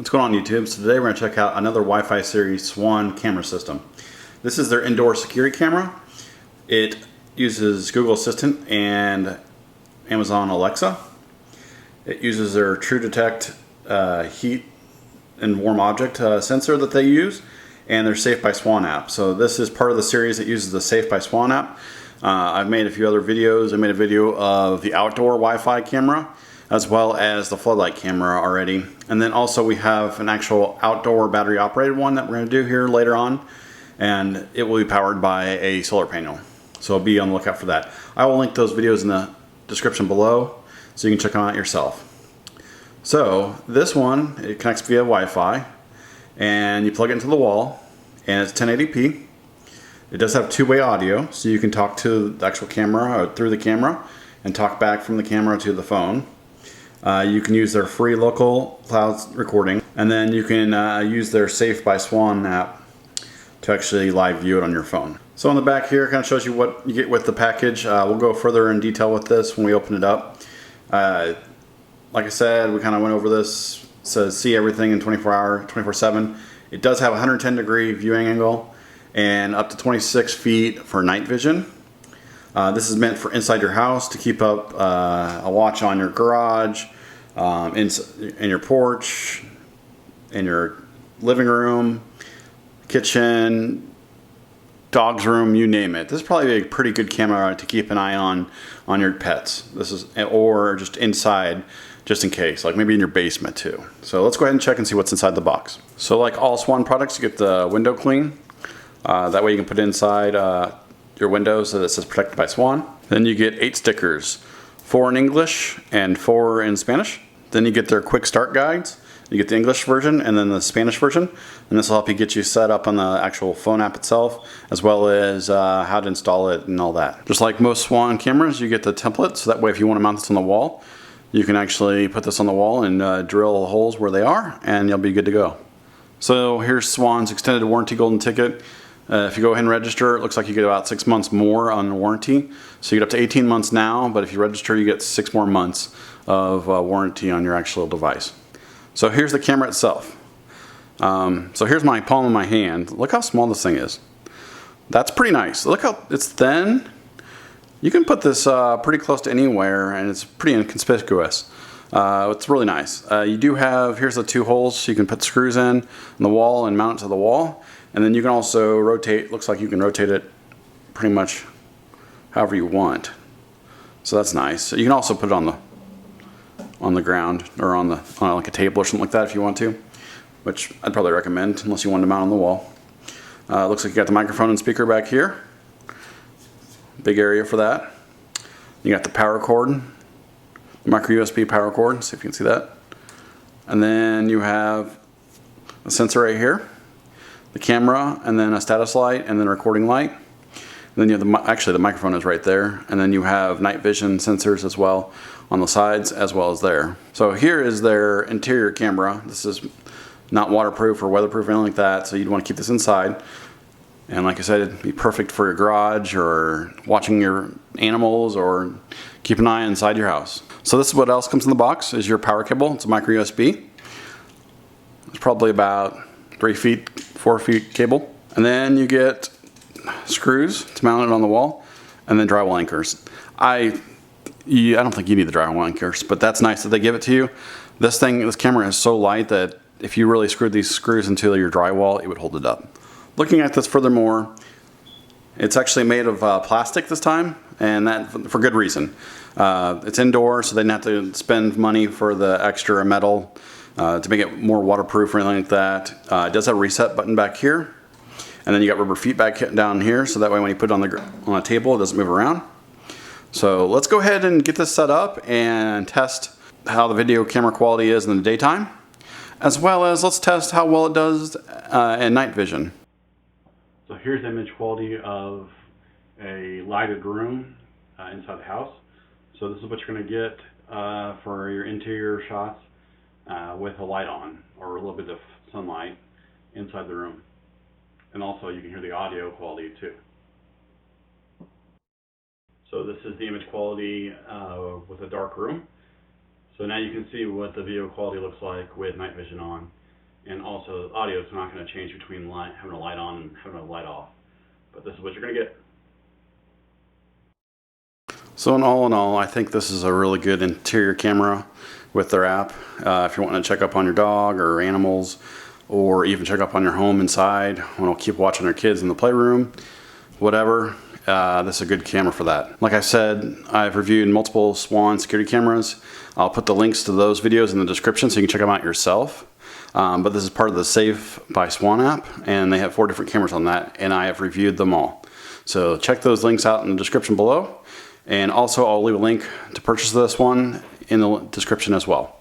What's going on, YouTube? So today we're going to check out another Wi-Fi series Swann camera system. This is their indoor security camera. It uses Google Assistant and Amazon Alexa. It uses their True Detect heat and warm object sensor that they use, and their Safe by Swann app. So this is part of the series that uses the Safe by Swann app. I've made a few other videos. I made a video of the outdoor Wi-Fi camera, as well as the floodlight camera already. And then also we have an actual outdoor battery operated one that we're going to do here later on, and it will be powered by a solar panel. So be on the lookout for that. I will link those videos in the description below so you can check them out yourself. So this one, it connects via Wi-Fi, and you plug it into the wall, and it's 1080p. It does have two-way audio, so you can talk to the actual camera or through the camera and talk back from the camera to the phone. You can use their free local cloud recording, and then you can use their Safe by Swann app to actually live view it on your phone. So on the back here, kind of shows you what you get with the package. We'll go further in detail with this when we open it up. Like I said, we kind of went over this. It says see everything in 24/7. It does have a 110-degree viewing angle and up to 26 feet for night vision. This is meant for inside your house to keep up a watch on your garage, in your porch, in your living room, kitchen, dog's room, you name it. This is probably a pretty good camera to keep an eye on your pets. This is, or just inside, just in case, like maybe in your basement too. So let's go ahead and check and see what's inside the box. So like all Swann products, you get the window clean. That way you can put it inside your windows so that it says protected by Swann. Then you get 8 stickers, 4 in English and 4 in Spanish. Then you get their quick start guides. You get the English version and then the Spanish version, and this will help you get you set up on the actual phone app itself, as well as how to install it and all that. Just like most Swann cameras, you get the template, so that way if you want to mount this on the wall, you can actually put this on the wall and drill holes where they are, and you'll be good to go. So here's Swann's extended warranty golden ticket. If you go ahead and register, it looks like you get about 6 months more on warranty. So you get up to 18 months now, but if you register, you get 6 more months of warranty on your actual device. So here's the camera itself. So here's my palm of my hand. Look how small this thing is. That's pretty nice. Look how it's thin. You can put this pretty close to anywhere, and it's pretty inconspicuous. It's really nice. You do have, here's the 2 holes, so you can put screws in the wall and mount it to the wall. And then you can also rotate, looks like you can rotate it pretty much however you want. So that's nice. You can also put it on the ground or on like a table or something like that if you want to, which I'd probably recommend unless you want to mount on the wall. Looks like you got the microphone and speaker back here. Big area for that. You got the power cord, the micro USB power cord, see if you can see that. And then you have a sensor right here, the camera, and then a status light, and then a recording light. And then you have actually the microphone is right there, and then you have night vision sensors as well on the sides as well as there. So here is their interior camera. This is not waterproof or weatherproof or anything like that, so you'd want to keep this inside. And like I said, it'd be perfect for your garage or watching your animals or keep an eye inside your house. So this is what else comes in the box, is your power cable. It's a micro USB. It's probably about 3 feet, 4 feet cable. And then you get screws to mount it on the wall, and then drywall anchors. I don't think you need the drywall anchors, but that's nice that they give it to you. This camera is so light that if you really screwed these screws into your drywall, it would hold it up. Looking at this furthermore, it's actually made of plastic this time, and that for good reason. It's indoor, so they didn't have to spend money for the extra metal to make it more waterproof or anything like that. It does have a reset button back here, and then you got rubber feet back down here, so that way when you put it on a table, it doesn't move around. So let's go ahead and get this set up and test how the video camera quality is in the daytime, as well as let's test how well it does in night vision. So here's the image quality of a lighted room inside the house. So this is what you're going to get for your interior shots with a light on or a little bit of sunlight inside the room. And also you can hear the audio quality too. So this is the image quality with a dark room. So now you can see what the video quality looks like with night vision on. And also, the audio is not going to change between having a light on and having a light off. But this is what you're going to get. So in all, I think this is a really good interior camera with their app. If you're wanting to check up on your dog or animals, or even check up on your home inside, want to keep watching your kids in the playroom, whatever, this is a good camera for that. Like I said, I've reviewed multiple Swann security cameras. I'll put the links to those videos in the description so you can check them out yourself. But this is part of the Safe by Swann app, and they have 4 different cameras on that, and I have reviewed them all. So check those links out in the description below. And also I'll leave a link to purchase this one in the description as well.